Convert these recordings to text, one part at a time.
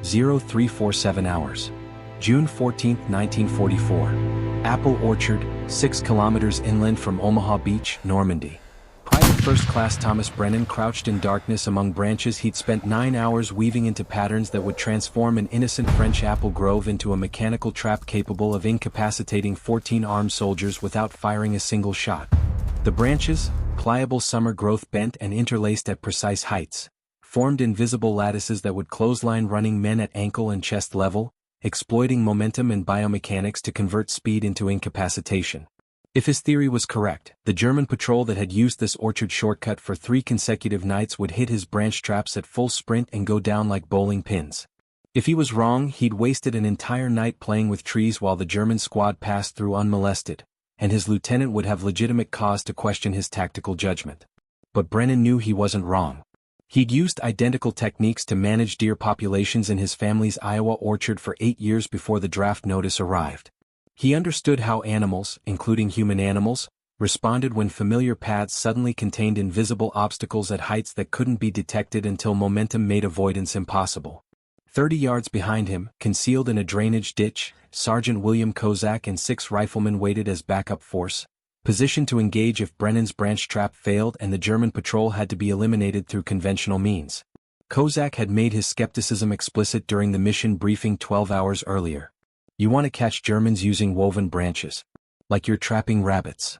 0347 hours. June 14, 1944. Apple orchard, 6 kilometers inland from Omaha Beach, Normandy. Private First Class Thomas Brennan crouched in darkness among branches he'd spent 9 hours weaving into patterns that would transform an innocent French apple grove into a mechanical trap capable of incapacitating 14 armed soldiers without firing a single shot. The branches, pliable summer growth bent and interlaced at precise heights, formed invisible lattices that would clothesline running men at ankle and chest level, exploiting momentum and biomechanics to convert speed into incapacitation. If his theory was correct, the German patrol that had used this orchard shortcut for 3 consecutive nights would hit his branch traps at full sprint and go down like bowling pins. If he was wrong, he'd wasted an entire night playing with trees while the German squad passed through unmolested, and his lieutenant would have legitimate cause to question his tactical judgment. But Brennan knew he wasn't wrong. He'd used identical techniques to manage deer populations in his family's Iowa orchard for 8 years before the draft notice arrived. He understood how animals, including human animals, responded when familiar paths suddenly contained invisible obstacles at heights that couldn't be detected until momentum made avoidance impossible. 30 yards behind him, concealed in a drainage ditch, Sergeant William Kozak and 6 riflemen waited as backup force, positioned to engage if Brennan's branch trap failed and the German patrol had to be eliminated through conventional means. Kozak had made his skepticism explicit during the mission briefing 12 hours earlier. You want to catch Germans using woven branches. Like you're trapping rabbits.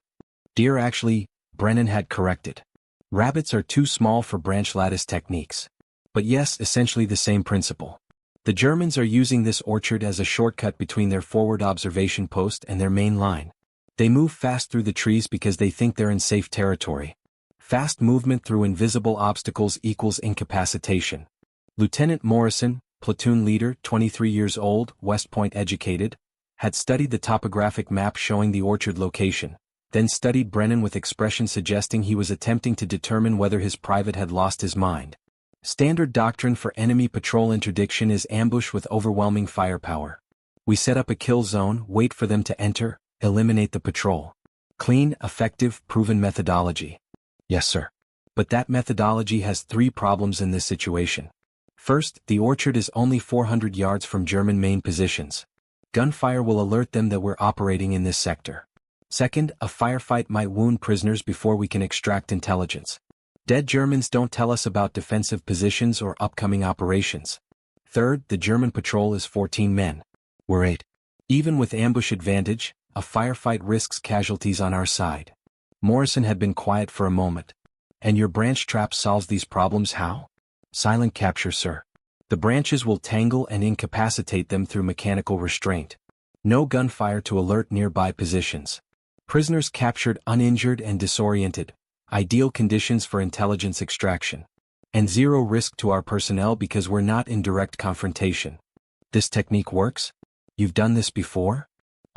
Deer actually, Brennan had corrected. Rabbits are too small for branch lattice techniques. But yes, essentially the same principle. The Germans are using this orchard as a shortcut between their forward observation post and their main line. They move fast through the trees because they think they're in safe territory. Fast movement through invisible obstacles equals incapacitation. Lieutenant Morrison, platoon leader, 23 years old, West Point educated, had studied the topographic map showing the orchard location, then studied Brennan with expression suggesting he was attempting to determine whether his private had lost his mind. Standard doctrine for enemy patrol interdiction is ambush with overwhelming firepower. We set up a kill zone, wait for them to enter, eliminate the patrol. Clean, effective, proven methodology. Yes, sir. But that methodology has 3 problems in this situation. First, the orchard is only 400 yards from German main positions. Gunfire will alert them that we're operating in this sector. Second, a firefight might wound prisoners before we can extract intelligence. Dead Germans don't tell us about defensive positions or upcoming operations. Third, the German patrol is 14 men. We're 8. Even with ambush advantage, a firefight risks casualties on our side. Morrison had been quiet for a moment. And your branch trap solves these problems how? Silent capture, sir. The branches will tangle and incapacitate them through mechanical restraint. No gunfire to alert nearby positions. Prisoners captured uninjured and disoriented. Ideal conditions for intelligence extraction. And 0 risk to our personnel because we're not in direct confrontation. This technique works? You've done this before?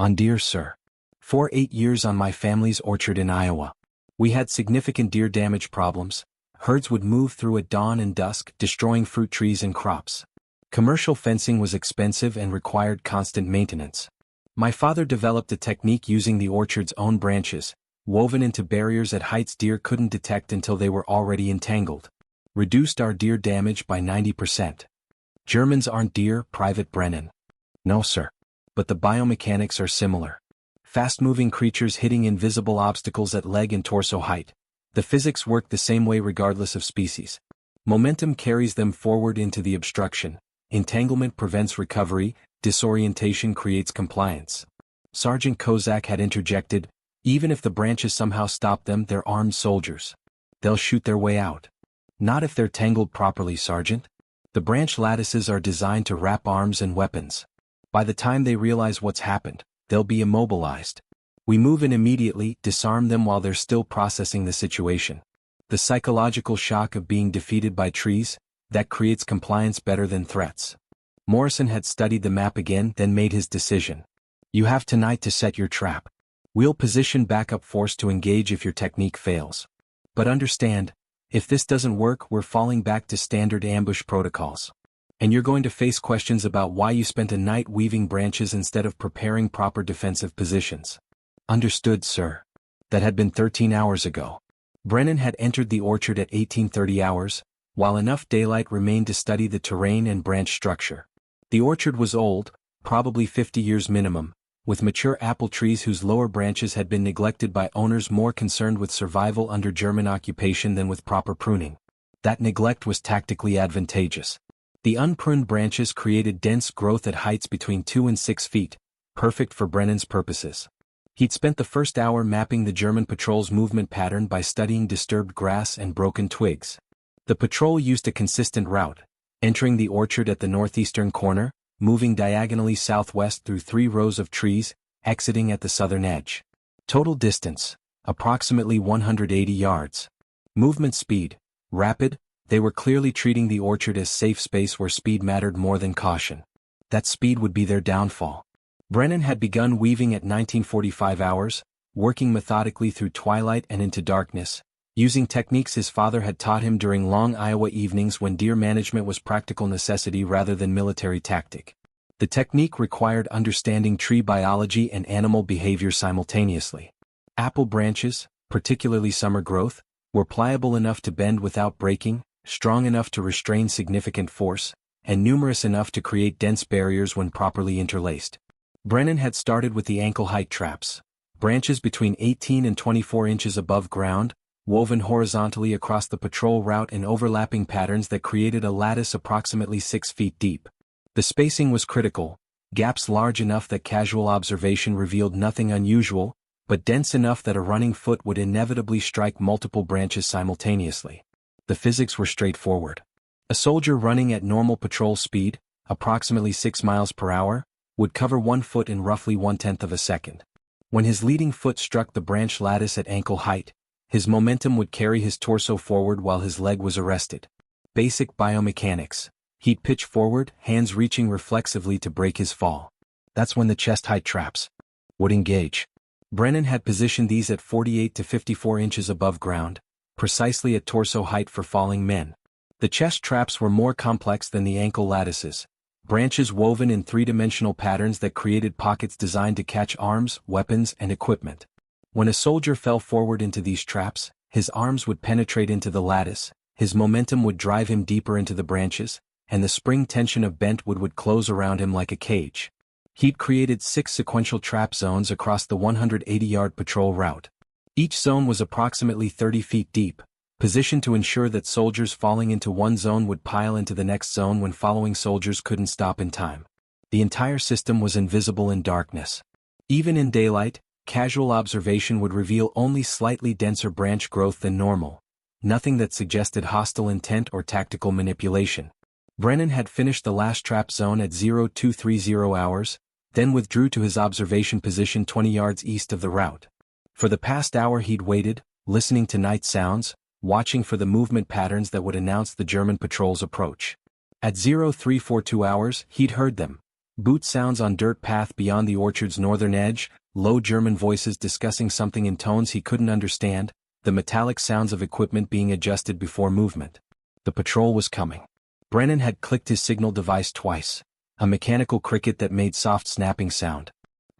On deer, sir. For 8 years on my family's orchard in Iowa. We had significant deer damage problems. Herds would move through at dawn and dusk, destroying fruit trees and crops. Commercial fencing was expensive and required constant maintenance. My father developed a technique using the orchard's own branches, woven into barriers at heights deer couldn't detect until they were already entangled. Reduced our deer damage by 90%. Germans aren't deer, Private Brennan. No, sir. But the biomechanics are similar. Fast-moving creatures hitting invisible obstacles at leg and torso height. The physics work the same way regardless of species. Momentum carries them forward into the obstruction. Entanglement prevents recovery. Disorientation creates compliance. Sergeant Kozak had interjected, even if the branches somehow stop them, they're armed soldiers. They'll shoot their way out. Not if they're tangled properly, Sergeant. The branch lattices are designed to wrap arms and weapons. By the time they realize what's happened, they'll be immobilized. We move in immediately, disarm them while they're still processing the situation. The psychological shock of being defeated by trees, that creates compliance better than threats. Morrison had studied the map again, then made his decision. You have tonight to set your trap. We'll position backup force to engage if your technique fails. But understand, if this doesn't work, we're falling back to standard ambush protocols. And you're going to face questions about why you spent a night weaving branches instead of preparing proper defensive positions. Understood, sir. That had been 13 hours ago. Brennan had entered the orchard at 1830 hours, while enough daylight remained to study the terrain and branch structure. The orchard was old, probably 50 years minimum, with mature apple trees whose lower branches had been neglected by owners more concerned with survival under German occupation than with proper pruning. That neglect was tactically advantageous. The unpruned branches created dense growth at heights between 2 and 6 feet, perfect for Brennan's purposes. He'd spent the first hour mapping the German patrol's movement pattern by studying disturbed grass and broken twigs. The patrol used a consistent route, entering the orchard at the northeastern corner, moving diagonally southwest through 3 rows of trees, exiting at the southern edge. Total distance, approximately 180 yards. Movement speed, rapid. They were clearly treating the orchard as safe space where speed mattered more than caution. That speed would be their downfall. Brennan had begun weaving at 1945 hours, working methodically through twilight and into darkness, using techniques his father had taught him during long Iowa evenings when deer management was practical necessity rather than military tactic. The technique required understanding tree biology and animal behavior simultaneously. Apple branches, particularly summer growth, were pliable enough to bend without breaking, strong enough to restrain significant force, and numerous enough to create dense barriers when properly interlaced. Brennan had started with the ankle-height traps, branches between 18 and 24 inches above ground, woven horizontally across the patrol route in overlapping patterns that created a lattice approximately 6 feet deep. The spacing was critical, gaps large enough that casual observation revealed nothing unusual, but dense enough that a running foot would inevitably strike multiple branches simultaneously. The physics were straightforward. A soldier running at normal patrol speed, approximately 6 miles per hour, would cover 1 foot in roughly 1/10 of a second. When his leading foot struck the branch lattice at ankle height, his momentum would carry his torso forward while his leg was arrested. Basic biomechanics. He'd pitch forward, hands reaching reflexively to break his fall. That's when the chest-height traps would engage. Brennan had positioned these at 48 to 54 inches above ground, precisely at torso height for falling men. The chest traps were more complex than the ankle lattices, branches woven in 3-dimensional patterns that created pockets designed to catch arms, weapons, and equipment. When a soldier fell forward into these traps, his arms would penetrate into the lattice, his momentum would drive him deeper into the branches, and the spring tension of bent wood would close around him like a cage. He'd created 6 sequential trap zones across the 180-yard patrol route. Each zone was approximately 30 feet deep, positioned to ensure that soldiers falling into one zone would pile into the next zone when following soldiers couldn't stop in time. The entire system was invisible in darkness. Even in daylight, casual observation would reveal only slightly denser branch growth than normal, nothing that suggested hostile intent or tactical manipulation. Brennan had finished the last trap zone at 0230 hours, then withdrew to his observation position 20 yards east of the route. For the past hour he'd waited, listening to night sounds, watching for the movement patterns that would announce the German patrol's approach. At 0342 hours, he'd heard them. Boot sounds on dirt path beyond the orchard's northern edge, low German voices discussing something in tones he couldn't understand, the metallic sounds of equipment being adjusted before movement. The patrol was coming. Brennan had clicked his signal device twice, a mechanical cricket that made soft snapping sound.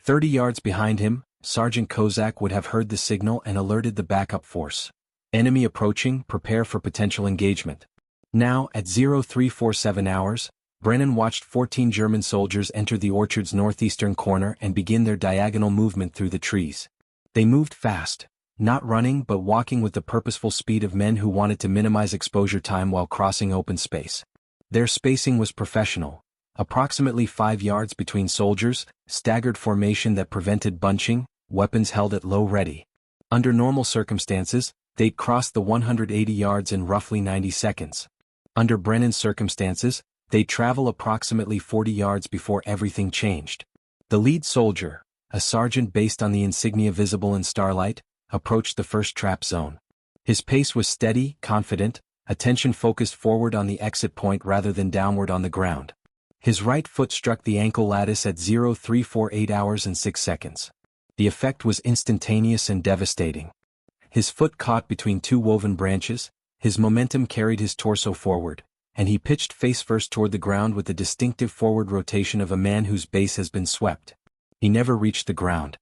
30 yards behind him, Sergeant Kozak would have heard the signal and alerted the backup force. Enemy approaching, prepare for potential engagement. Now, at 0347 hours, Brennan watched 14 German soldiers enter the orchard's northeastern corner and begin their diagonal movement through the trees. They moved fast, not running but walking with the purposeful speed of men who wanted to minimize exposure time while crossing open space. Their spacing was professional, approximately 5 yards between soldiers, staggered formation that prevented bunching, weapons held at low ready. Under normal circumstances, they'd cross the 180 yards in roughly 90 seconds. Under Brennan's circumstances, they'd travel approximately 40 yards before everything changed. The lead soldier, a sergeant based on the insignia visible in starlight, approached the first trap zone. His pace was steady, confident, attention focused forward on the exit point rather than downward on the ground. His right foot struck the ankle lattice at 0348 hours and 6 seconds. The effect was instantaneous and devastating. His foot caught between 2 woven branches, his momentum carried his torso forward, and he pitched face first toward the ground with the distinctive forward rotation of a man whose base has been swept. He never reached the ground.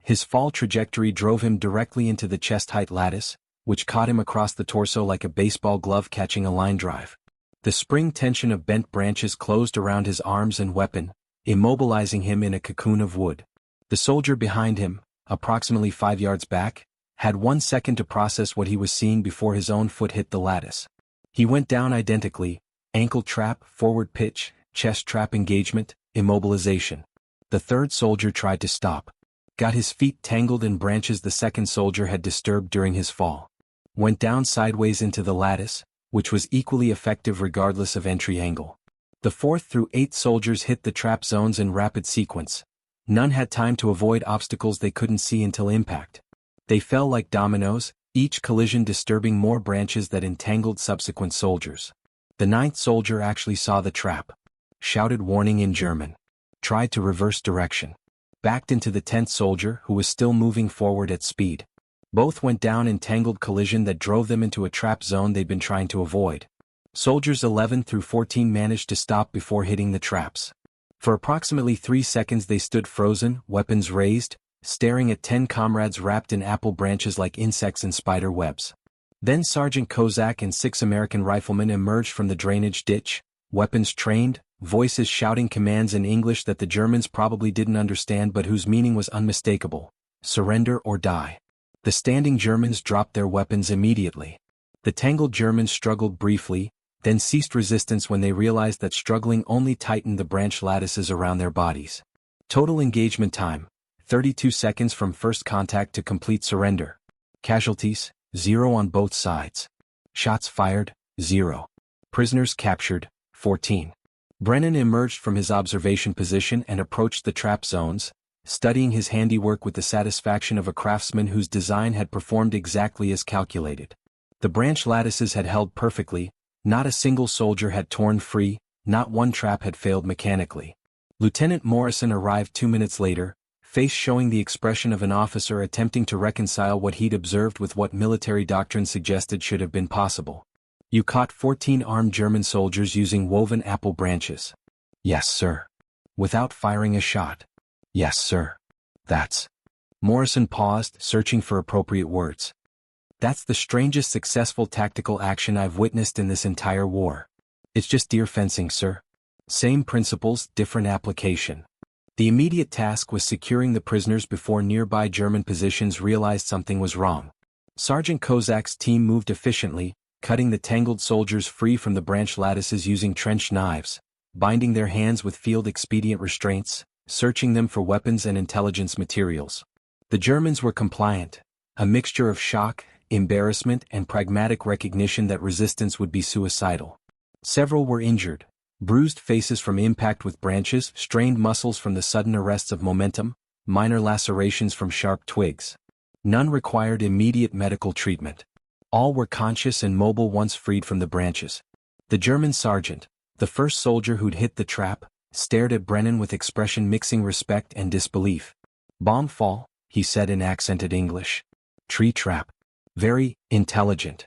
His fall trajectory drove him directly into the chest-height lattice, which caught him across the torso like a baseball glove catching a line drive. The spring tension of bent branches closed around his arms and weapon, immobilizing him in a cocoon of wood. The soldier behind him, approximately 5 yards back, had 1 second to process what he was seeing before his own foot hit the lattice. He went down identically: ankle trap, forward pitch, chest trap engagement, immobilization. The third soldier tried to stop. Got his feet tangled in branches the second soldier had disturbed during his fall. Went down sideways into the lattice, which was equally effective regardless of entry angle. The 4th through 8th soldiers hit the trap zones in rapid sequence. None had time to avoid obstacles they couldn't see until impact. They fell like dominoes, each collision disturbing more branches that entangled subsequent soldiers. The 9th soldier actually saw the trap. Shouted warning in German. Tried to reverse direction. Backed into the 10th soldier, who was still moving forward at speed. Both went down in tangled collision that drove them into a trap zone they'd been trying to avoid. Soldiers 11 through 14 managed to stop before hitting the traps. For approximately 3 seconds they stood frozen, weapons raised, staring at 10 comrades wrapped in apple branches like insects in spider webs. Then Sergeant Kozak and 6 American riflemen emerged from the drainage ditch, weapons trained, voices shouting commands in English that the Germans probably didn't understand but whose meaning was unmistakable: surrender or die. The standing Germans dropped their weapons immediately. The tangled Germans struggled briefly, then ceased resistance when they realized that struggling only tightened the branch lattices around their bodies. Total engagement time: 32 seconds from first contact to complete surrender. Casualties: 0 on both sides. Shots fired: 0. Prisoners captured: 14. Brennan emerged from his observation position and approached the trap zones, studying his handiwork with the satisfaction of a craftsman whose design had performed exactly as calculated. The branch lattices had held perfectly, not a single soldier had torn free, not one trap had failed mechanically. Lieutenant Morrison arrived 2 minutes later, face showing the expression of an officer attempting to reconcile what he'd observed with what military doctrine suggested should have been possible. You caught 14 armed German soldiers using woven apple branches. Yes, sir. Without firing a shot. Yes, sir. That's... Morrison paused, searching for appropriate words. That's the strangest successful tactical action I've witnessed in this entire war. It's just deer fencing, sir. Same principles, different application. The immediate task was securing the prisoners before nearby German positions realized something was wrong. Sergeant Kozak's team moved efficiently, cutting the tangled soldiers free from the branch lattices using trench knives, binding their hands with field-expedient restraints, searching them for weapons and intelligence materials. The Germans were compliant, a mixture of shock, embarrassment, and pragmatic recognition that resistance would be suicidal. Several were injured: bruised faces from impact with branches, strained muscles from the sudden arrests of momentum, minor lacerations from sharp twigs. None required immediate medical treatment. All were conscious and mobile once freed from the branches. The German sergeant, the first soldier who'd hit the trap, stared at Brennan with expression mixing respect and disbelief. Bomb fall, he said in accented English. Tree trap. Very intelligent.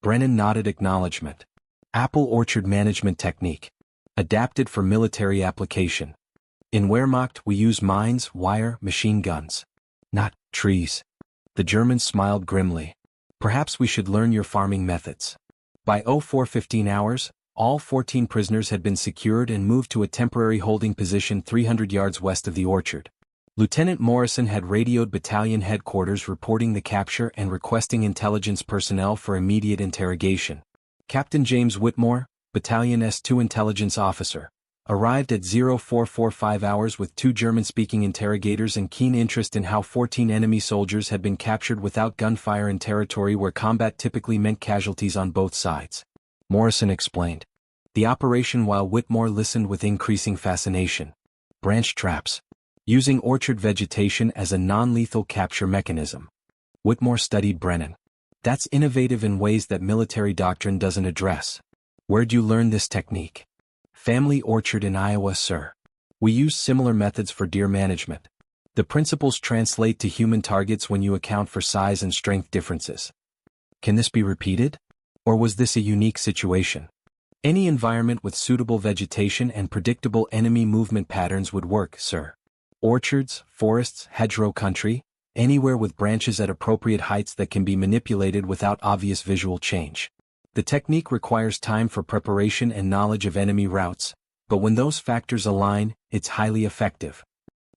Brennan nodded acknowledgement. Apple orchard management technique. Adapted for military application. In Wehrmacht we use mines, wire, machine guns. Not trees. The German smiled grimly. Perhaps we should learn your farming methods. By 04:15 hours, all 14 prisoners had been secured and moved to a temporary holding position 300 yards west of the orchard. Lieutenant Morrison had radioed battalion headquarters reporting the capture and requesting intelligence personnel for immediate interrogation. Captain James Whitmore, Battalion S2 intelligence officer, arrived at 04:45 hours with 2 German-speaking interrogators and keen interest in how 14 enemy soldiers had been captured without gunfire in territory where combat typically meant casualties on both sides. Morrison explained the operation while Whitmore listened with increasing fascination. Branch traps. Using orchard vegetation as a non-lethal capture mechanism. Whitmore studied Brennan. That's innovative in ways that military doctrine doesn't address. Where'd you learn this technique? Family orchard in Iowa, sir. We use similar methods for deer management. The principles translate to human targets when you account for size and strength differences. Can this be repeated? Or was this a unique situation? Any environment with suitable vegetation and predictable enemy movement patterns would work, sir. Orchards, forests, hedgerow country, anywhere with branches at appropriate heights that can be manipulated without obvious visual change. The technique requires time for preparation and knowledge of enemy routes, but when those factors align, it's highly effective.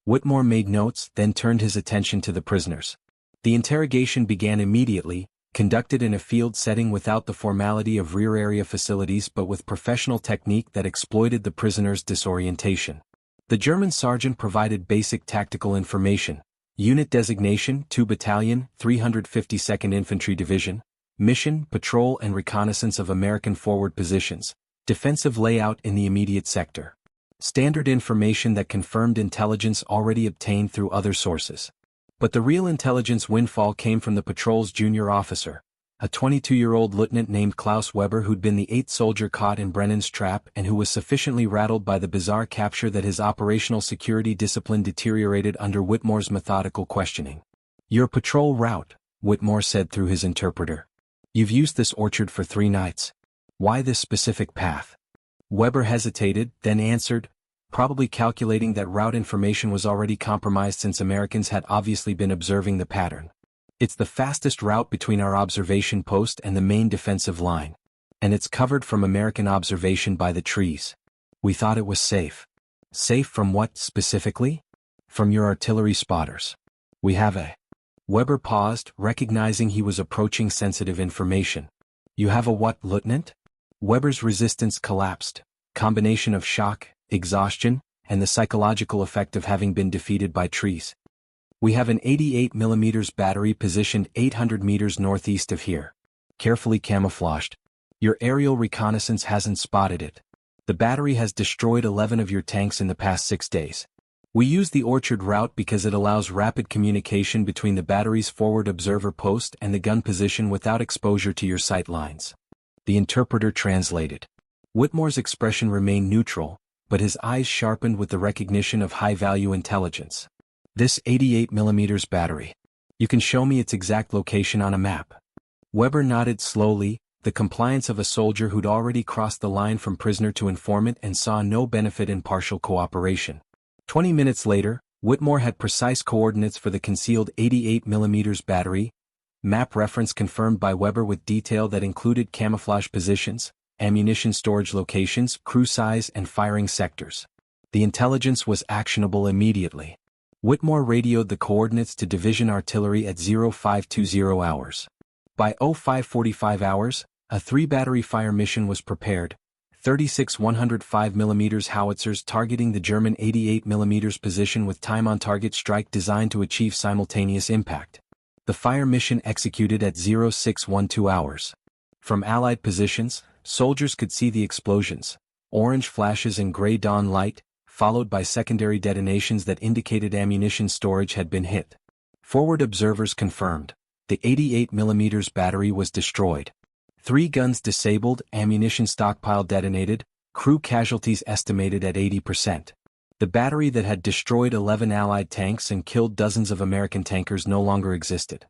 Whitmore made notes, then turned his attention to the prisoners. The interrogation began immediately, conducted in a field setting without the formality of rear area facilities but with professional technique that exploited the prisoners' disorientation. The German sergeant provided basic tactical information: unit designation, 2 Battalion, 352nd Infantry Division, mission, patrol and reconnaissance of American forward positions, defensive layout in the immediate sector. Standard information that confirmed intelligence already obtained through other sources. But the real intelligence windfall came from the patrol's junior officer, a 22-year-old lieutenant named Klaus Weber who'd been the 8th soldier caught in Brennan's trap and who was sufficiently rattled by the bizarre capture that his operational security discipline deteriorated under Whitmore's methodical questioning. "Your patrol route," Whitmore said through his interpreter. "You've used this orchard for 3 nights. Why this specific path?" Weber hesitated, then answered, probably calculating that route information was already compromised since Americans had obviously been observing the pattern. "It's the fastest route between our observation post and the main defensive line. And it's covered from American observation by the trees. We thought it was safe." "Safe from what, specifically?" "From your artillery spotters. We have a..." Weber paused, recognizing he was approaching sensitive information. "You have a what, Lieutenant?" Weber's resistance collapsed. Combination of shock, exhaustion, and the psychological effect of having been defeated by trees. "We have an 88mm battery positioned 800 meters northeast of here. Carefully camouflaged. Your aerial reconnaissance hasn't spotted it. The battery has destroyed 11 of your tanks in the past 6 days. We use the orchard route because it allows rapid communication between the battery's forward observer post and the gun position without exposure to your sight lines." The interpreter translated. Whitmore's expression remained neutral, but his eyes sharpened with the recognition of high-value intelligence. "This 88mm battery. You can show me its exact location on a map?" Weber nodded slowly, the compliance of a soldier who'd already crossed the line from prisoner to informant and saw no benefit in partial cooperation. 20 minutes later, Whitmore had precise coordinates for the concealed 88mm battery, map reference confirmed by Weber with detail that included camouflage positions, ammunition storage locations, crew size and firing sectors. The intelligence was actionable immediately. Whitmore radioed the coordinates to division artillery at 0520 hours. By 0545 hours, a 3-battery fire mission was prepared, 36 105mm howitzers targeting the German 88mm position with time-on-target strike designed to achieve simultaneous impact. The fire mission executed at 0612 hours. From Allied positions, soldiers could see the explosions, orange flashes and gray dawn light, followed by secondary detonations that indicated ammunition storage had been hit. Forward observers confirmed. The 88mm battery was destroyed. 3 guns disabled, ammunition stockpile detonated, crew casualties estimated at 80%. The battery that had destroyed 11 Allied tanks and killed dozens of American tankers no longer existed.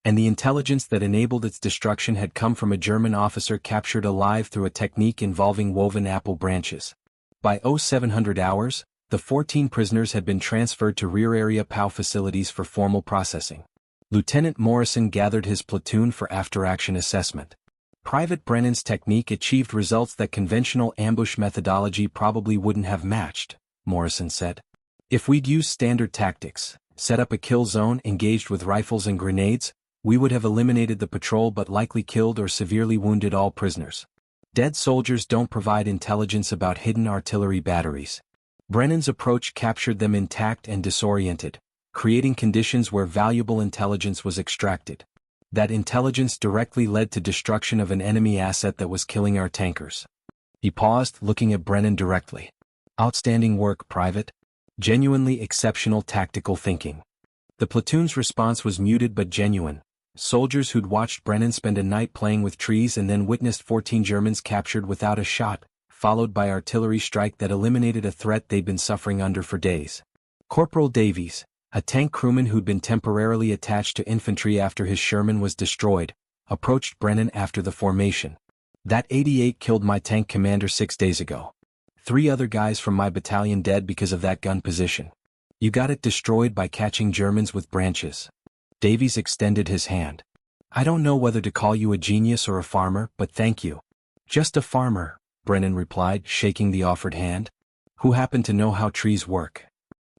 And the intelligence that enabled its destruction had come from a German officer captured alive through a technique involving woven apple branches. By 0700 hours, the 14 prisoners had been transferred to rear area POW facilities for formal processing. Lieutenant Morrison gathered his platoon for after-action assessment. Private Brennan's technique achieved results that conventional ambush methodology probably wouldn't have matched, Morrison said. If we'd used standard tactics, set up a kill zone engaged with rifles and grenades, we would have eliminated the patrol but likely killed or severely wounded all prisoners. Dead soldiers don't provide intelligence about hidden artillery batteries. Brennan's approach captured them intact and disoriented, creating conditions where valuable intelligence was extracted. That intelligence directly led to destruction of an enemy asset that was killing our tankers. He paused, looking at Brennan directly. Outstanding work, Private. Genuinely exceptional tactical thinking. The platoon's response was muted but genuine. Soldiers who'd watched Brennan spend a night playing with trees and then witnessed 14 Germans captured without a shot, followed by artillery strike that eliminated a threat they'd been suffering under for days. Corporal Davies, a tank crewman who'd been temporarily attached to infantry after his Sherman was destroyed, approached Brennan after the formation. That 88 killed my tank commander 6 days ago. 3 other guys from my battalion dead because of that gun position. You got it destroyed by catching Germans with branches. Davies extended his hand. I don't know whether to call you a genius or a farmer, but thank you. Just a farmer, Brennan replied, shaking the offered hand. Who happened to know how trees work.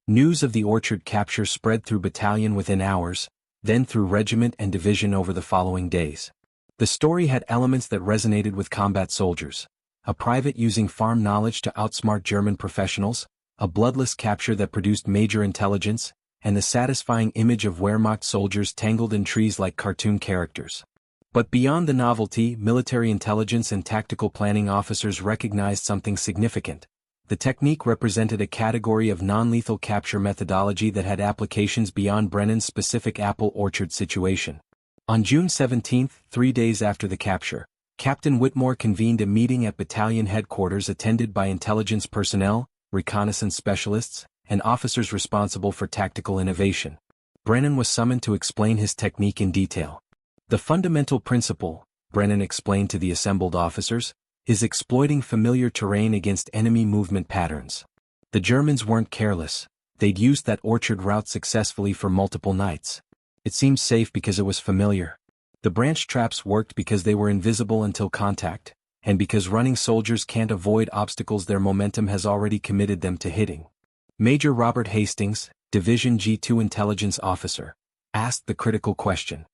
News of the orchard capture spread through battalion within hours, then through regiment and division over the following days. The story had elements that resonated with combat soldiers. A private using farm knowledge to outsmart German professionals, a bloodless capture that produced major intelligence, and the satisfying image of Wehrmacht soldiers tangled in trees like cartoon characters. But beyond the novelty, military intelligence and tactical planning officers recognized something significant. The technique represented a category of non-lethal capture methodology that had applications beyond Brennan's specific apple orchard situation. On June 17, 3 days after the capture, Captain Whitmore convened a meeting at battalion headquarters attended by intelligence personnel, reconnaissance specialists, and officers responsible for tactical innovation. Brennan was summoned to explain his technique in detail. The fundamental principle, Brennan explained to the assembled officers, is exploiting familiar terrain against enemy movement patterns. The Germans weren't careless. They'd used that orchard route successfully for multiple nights. It seemed safe because it was familiar. The branch traps worked because they were invisible until contact, and because running soldiers can't avoid obstacles their momentum has already committed them to hitting. Major Robert Hastings, Division G2 intelligence officer, asked the critical question.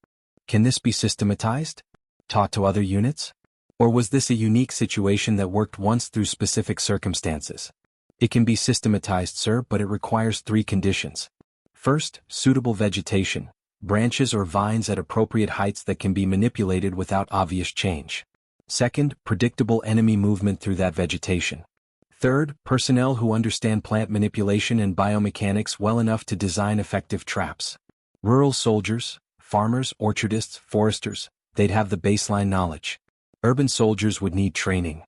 Can this be systematized? Taught to other units? Or was this a unique situation that worked once through specific circumstances? It can be systematized, sir, but it requires 3 conditions. First, suitable vegetation, branches or vines at appropriate heights that can be manipulated without obvious change. Second, predictable enemy movement through that vegetation. Third, personnel who understand plant manipulation and biomechanics well enough to design effective traps. Rural soldiers, farmers, orchardists, foresters, they'd have the baseline knowledge. Urban soldiers would need training.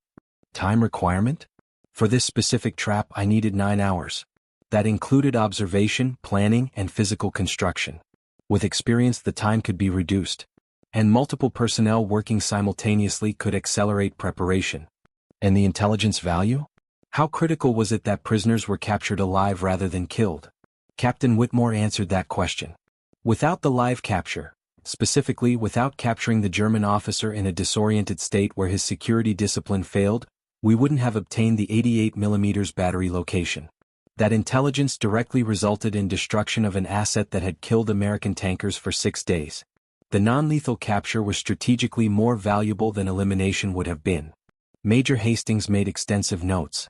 Time requirement? For this specific trap I needed 9 hours. That included observation, planning, and physical construction. With experience the time could be reduced. And multiple personnel working simultaneously could accelerate preparation. And the intelligence value? How critical was it that prisoners were captured alive rather than killed? Captain Whitmore answered that question. Without the live capture, specifically without capturing the German officer in a disoriented state where his security discipline failed, we wouldn't have obtained the 88mm battery location. That intelligence directly resulted in destruction of an asset that had killed American tankers for 6 days. The non-lethal capture was strategically more valuable than elimination would have been. Major Hastings made extensive notes.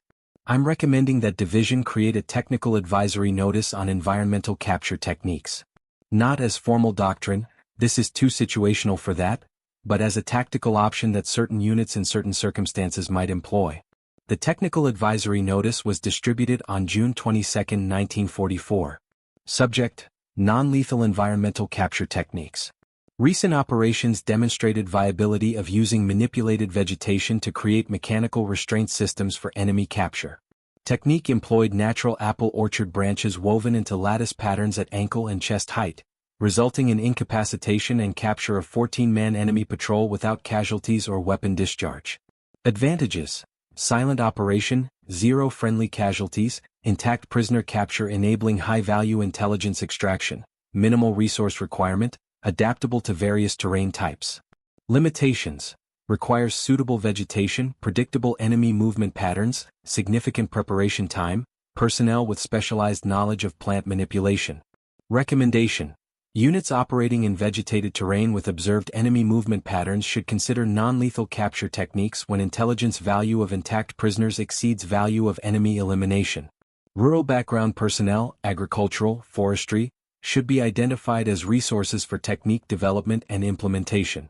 I'm recommending that Division create a technical advisory notice on environmental capture techniques. Not as formal doctrine, this is too situational for that, but as a tactical option that certain units in certain circumstances might employ. The technical advisory notice was distributed on June 22, 1944. Subject: non-lethal environmental capture techniques. Recent operations demonstrated viability of using manipulated vegetation to create mechanical restraint systems for enemy capture. Technique employed natural apple orchard branches woven into lattice patterns at ankle and chest height, resulting in incapacitation and capture of 14-man enemy patrol without casualties or weapon discharge. Advantages: silent operation, 0 friendly casualties, intact prisoner capture enabling high-value intelligence extraction, minimal resource requirement, adaptable to various terrain types. Limitations: requires suitable vegetation, predictable enemy movement patterns, significant preparation time, personnel with specialized knowledge of plant manipulation. Recommendation: units operating in vegetated terrain with observed enemy movement patterns should consider non-lethal capture techniques when intelligence value of intact prisoners exceeds value of enemy elimination. Rural background personnel, agricultural, forestry, should be identified as resources for technique development and implementation.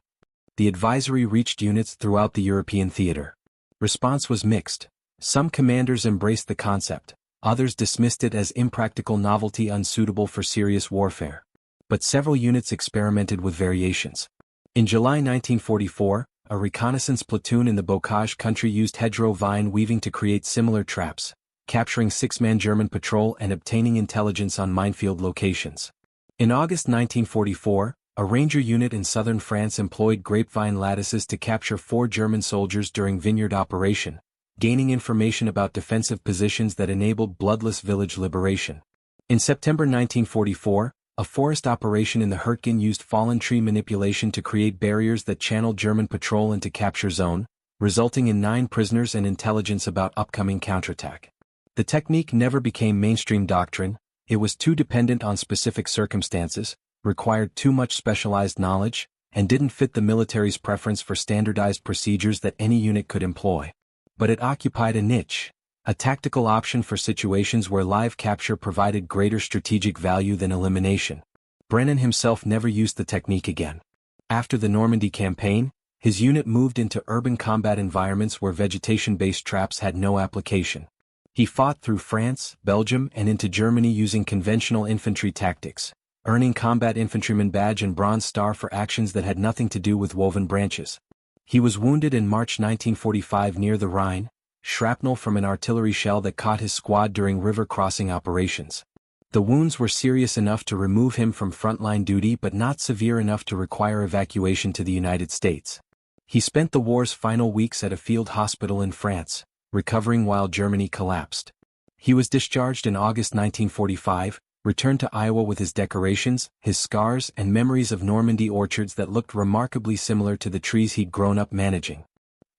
The advisory reached units throughout the European theater. Response was mixed. Some commanders embraced the concept, others dismissed it as impractical novelty unsuitable for serious warfare. But several units experimented with variations. In July 1944, a reconnaissance platoon in the Bocage country used hedgerow vine weaving to create similar traps, capturing 6-man German patrol and obtaining intelligence on minefield locations. In August 1944, a ranger unit in southern France employed grapevine lattices to capture 4 German soldiers during vineyard operation, gaining information about defensive positions that enabled bloodless village liberation. In September 1944, A forest operation in the Hurtgen used fallen tree manipulation to create barriers that channeled German patrol into capture zone, resulting in 9 prisoners and intelligence about upcoming counterattack. The technique never became mainstream doctrine. It was too dependent on specific circumstances, required too much specialized knowledge, and didn't fit the military's preference for standardized procedures that any unit could employ. But it occupied a niche, a tactical option for situations where live capture provided greater strategic value than elimination. Brennan himself never used the technique again. After the Normandy campaign, his unit moved into urban combat environments where vegetation-based traps had no application. He fought through France, Belgium, and into Germany using conventional infantry tactics, earning Combat Infantryman Badge and Bronze Star for actions that had nothing to do with woven branches. He was wounded in March 1945 near the Rhine, shrapnel from an artillery shell that caught his squad during river crossing operations. The wounds were serious enough to remove him from frontline duty but not severe enough to require evacuation to the United States. He spent the war's final weeks at a field hospital in France, recovering while Germany collapsed. He was discharged in August 1945, returned to Iowa with his decorations, his scars, and memories of Normandy orchards that looked remarkably similar to the trees he'd grown up managing.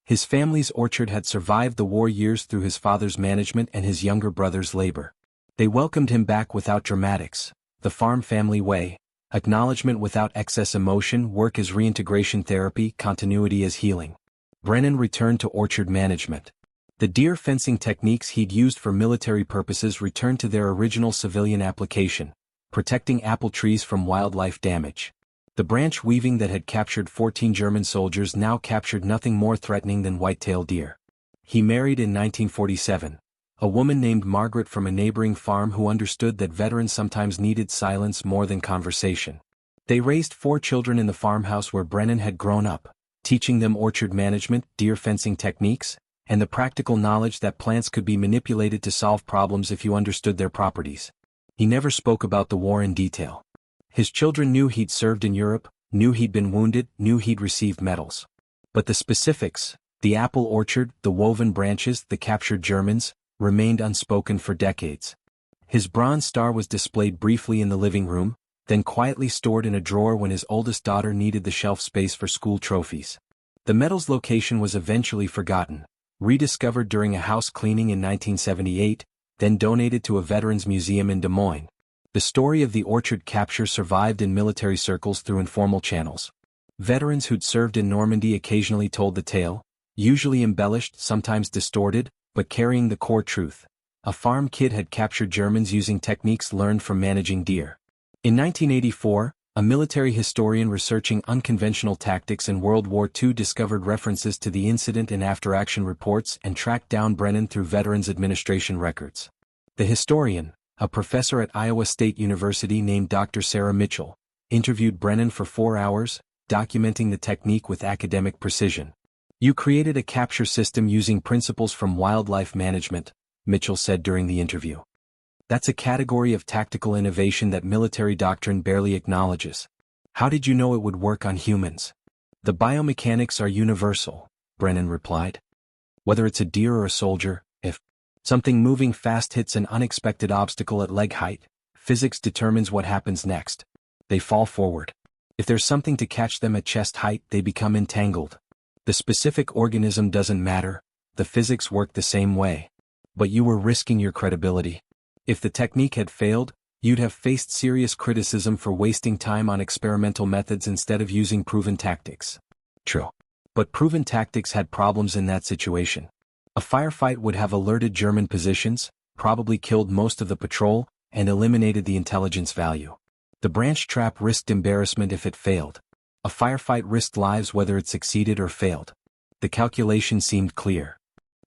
His family's orchard had survived the war years through his father's management and his younger brother's labor. They welcomed him back without dramatics, the farm family way, acknowledgement without excess emotion, work as reintegration therapy, continuity as healing. Brennan returned to orchard management. The deer fencing techniques he'd used for military purposes returned to their original civilian application, protecting apple trees from wildlife damage. The branch weaving that had captured 14 German soldiers now captured nothing more threatening than white-tailed deer. He married in 1947, a woman named Margaret from a neighboring farm who understood that veterans sometimes needed silence more than conversation. They raised 4 children in the farmhouse where Brennan had grown up, teaching them orchard management, deer fencing techniques, and the practical knowledge that plants could be manipulated to solve problems if you understood their properties. He never spoke about the war in detail. His children knew he'd served in Europe, knew he'd been wounded, knew he'd received medals. But the specifics, the apple orchard, the woven branches, the captured Germans, remained unspoken for decades. His Bronze Star was displayed briefly in the living room, then quietly stored in a drawer when his oldest daughter needed the shelf space for school trophies. The medal's location was eventually forgotten, rediscovered during a house cleaning in 1978, then donated to a veterans museum in Des Moines. The story of the orchard capture survived in military circles through informal channels. Veterans who'd served in Normandy occasionally told the tale, usually embellished, sometimes distorted, but carrying the core truth. A farm kid had captured Germans using techniques learned from managing deer. In 1984, a military historian researching unconventional tactics in World War II discovered references to the incident in after-action reports and tracked down Brennan through Veterans Administration records. The historian, a professor at Iowa State University named Dr. Sarah Mitchell, interviewed Brennan for 4 hours, documenting the technique with academic precision. "You created a capture system using principles from wildlife management," Mitchell said during the interview. "That's a category of tactical innovation that military doctrine barely acknowledges. How did you know it would work on humans?" "The biomechanics are universal," Brennan replied. "Whether it's a deer or a soldier, if something moving fast hits an unexpected obstacle at leg height, physics determines what happens next. They fall forward. If there's something to catch them at chest height, they become entangled. The specific organism doesn't matter, the physics work the same way. But you were risking your credibility. If the technique had failed, you'd have faced serious criticism for wasting time on experimental methods instead of using proven tactics." True. But proven tactics had problems in that situation. A firefight would have alerted German positions, probably killed most of the patrol, and eliminated the intelligence value. The branch trap risked embarrassment if it failed. A firefight risked lives whether it succeeded or failed. The calculation seemed clear.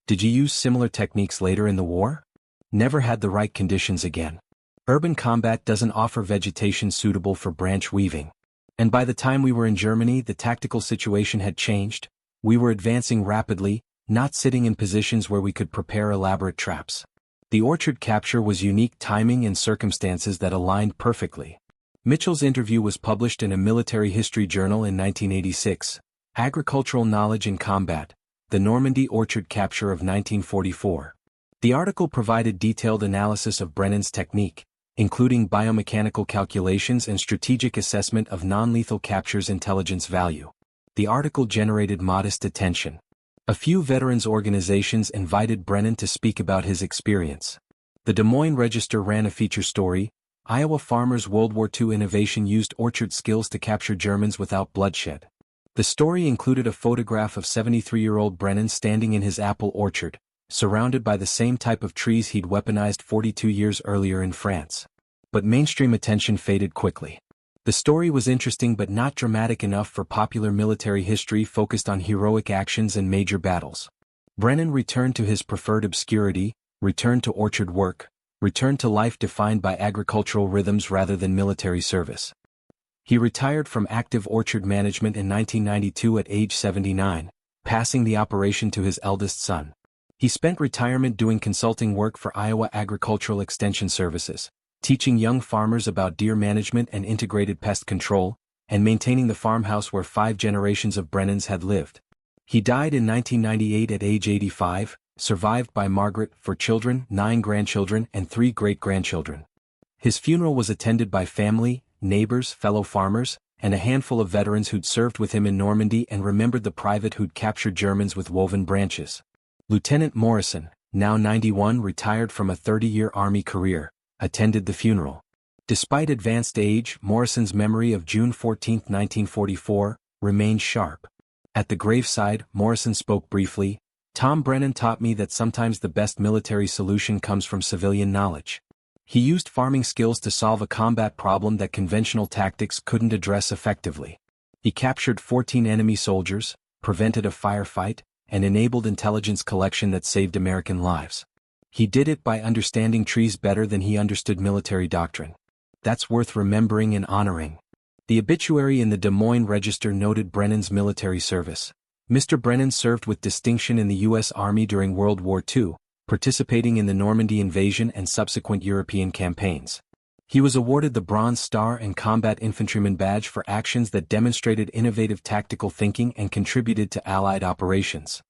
Did you use similar techniques later in the war? Never had the right conditions again. Urban combat doesn't offer vegetation suitable for branch weaving. And by the time we were in Germany, the tactical situation had changed. We were advancing rapidly, not sitting in positions where we could prepare elaborate traps. The orchard capture was unique timing and circumstances that aligned perfectly. Mitchell's interview was published in a military history journal in 1986, Agricultural Knowledge in Combat, The Normandy Orchard Capture of 1944. The article provided detailed analysis of Brennan's technique, including biomechanical calculations and strategic assessment of non-lethal capture's intelligence value. The article generated modest attention. A few veterans organizations invited Brennan to speak about his experience. The Des Moines Register ran a feature story, "Iowa Farmers' World War II Innovation Used Orchard Skills to Capture Germans Without Bloodshed." The story included a photograph of 73-year-old Brennan standing in his apple orchard, surrounded by the same type of trees he'd weaponized 42 years earlier in France. But mainstream attention faded quickly. The story was interesting but not dramatic enough for popular military history focused on heroic actions and major battles. Brennan returned to his preferred obscurity, returned to orchard work, returned to life defined by agricultural rhythms rather than military service. He retired from active orchard management in 1992 at age 79, passing the operation to his eldest son. He spent retirement doing consulting work for Iowa Agricultural Extension Services, teaching young farmers about deer management and integrated pest control, and maintaining the farmhouse where 5 generations of Brennans had lived. He died in 1998 at age 85, survived by Margaret, 4 children, 9 grandchildren, and 3 great-grandchildren. His funeral was attended by family, neighbors, fellow farmers, and a handful of veterans who'd served with him in Normandy and remembered the private who'd captured Germans with woven branches. Lieutenant Morrison, now 91, retired from a 30-year Army career, attended the funeral. Despite advanced age, Morrison's memory of June 14, 1944, remained sharp. At the graveside, Morrison spoke briefly, "Tom Brennan taught me that sometimes the best military solution comes from civilian knowledge. He used farming skills to solve a combat problem that conventional tactics couldn't address effectively. He captured 14 enemy soldiers, prevented a firefight, and enabled intelligence collection that saved American lives. He did it by understanding trees better than he understood military doctrine. That's worth remembering and honoring." The obituary in the Des Moines Register noted Brennan's military service. Mr. Brennan served with distinction in the U.S. Army during World War II, participating in the Normandy invasion and subsequent European campaigns. He was awarded the Bronze Star and Combat Infantryman Badge for actions that demonstrated innovative tactical thinking and contributed to Allied operations.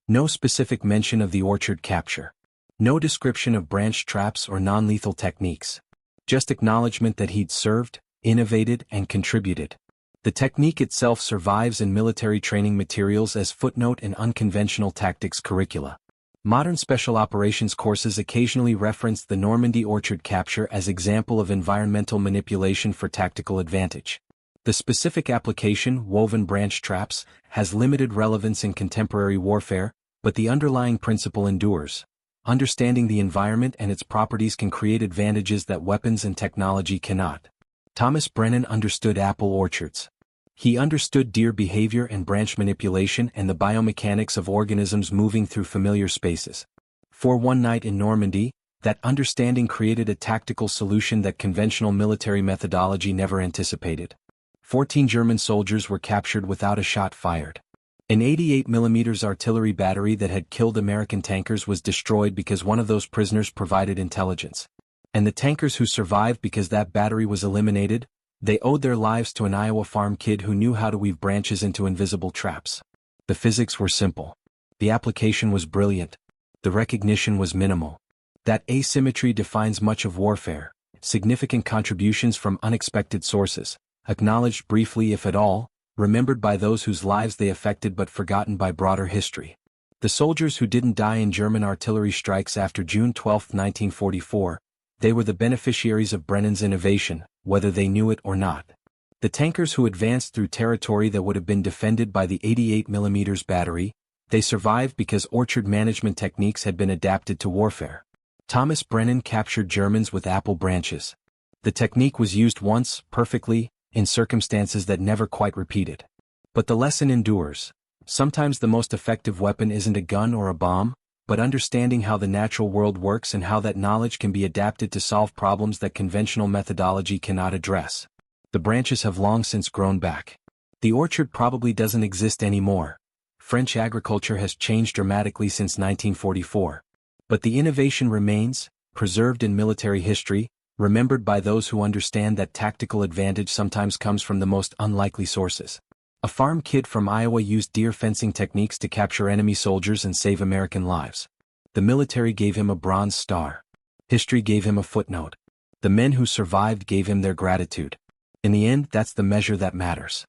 No specific mention of the orchard capture. No description of branch traps or non-lethal techniques. Just acknowledgement that he'd served, innovated, and contributed. The technique itself survives in military training materials as footnote in unconventional tactics curricula. Modern special operations courses occasionally reference the Normandy orchard capture as example of environmental manipulation for tactical advantage. The specific application, woven branch traps, has limited relevance in contemporary warfare, but the underlying principle endures. Understanding the environment and its properties can create advantages that weapons and technology cannot. Thomas Brennan understood apple orchards. He understood deer behavior and branch manipulation and the biomechanics of organisms moving through familiar spaces. For one night in Normandy, that understanding created a tactical solution that conventional military methodology never anticipated. 14 German soldiers were captured without a shot fired. An 88mm artillery battery that had killed American tankers was destroyed because one of those prisoners provided intelligence. And the tankers who survived because that battery was eliminated, they owed their lives to an Iowa farm kid who knew how to weave branches into invisible traps. The physics were simple. The application was brilliant. The recognition was minimal. That asymmetry defines much of warfare. Significant contributions from unexpected sources, acknowledged briefly if at all, remembered by those whose lives they affected but forgotten by broader history. The soldiers who didn't die in German artillery strikes after June 12, 1944, they were the beneficiaries of Brennan's innovation, whether they knew it or not. The tankers who advanced through territory that would have been defended by the 88mm battery, they survived because orchard management techniques had been adapted to warfare. Thomas Brennan captured Germans with apple branches. The technique was used once, perfectly, in circumstances that never quite repeated. But the lesson endures. Sometimes the most effective weapon isn't a gun or a bomb, but understanding how the natural world works and how that knowledge can be adapted to solve problems that conventional methodology cannot address. The branches have long since grown back. The orchard probably doesn't exist anymore. French agriculture has changed dramatically since 1944. But the innovation remains, preserved in military history, remembered by those who understand that tactical advantage sometimes comes from the most unlikely sources. A farm kid from Iowa used deer fencing techniques to capture enemy soldiers and save American lives. The military gave him a Bronze Star. History gave him a footnote. The men who survived gave him their gratitude. In the end, that's the measure that matters.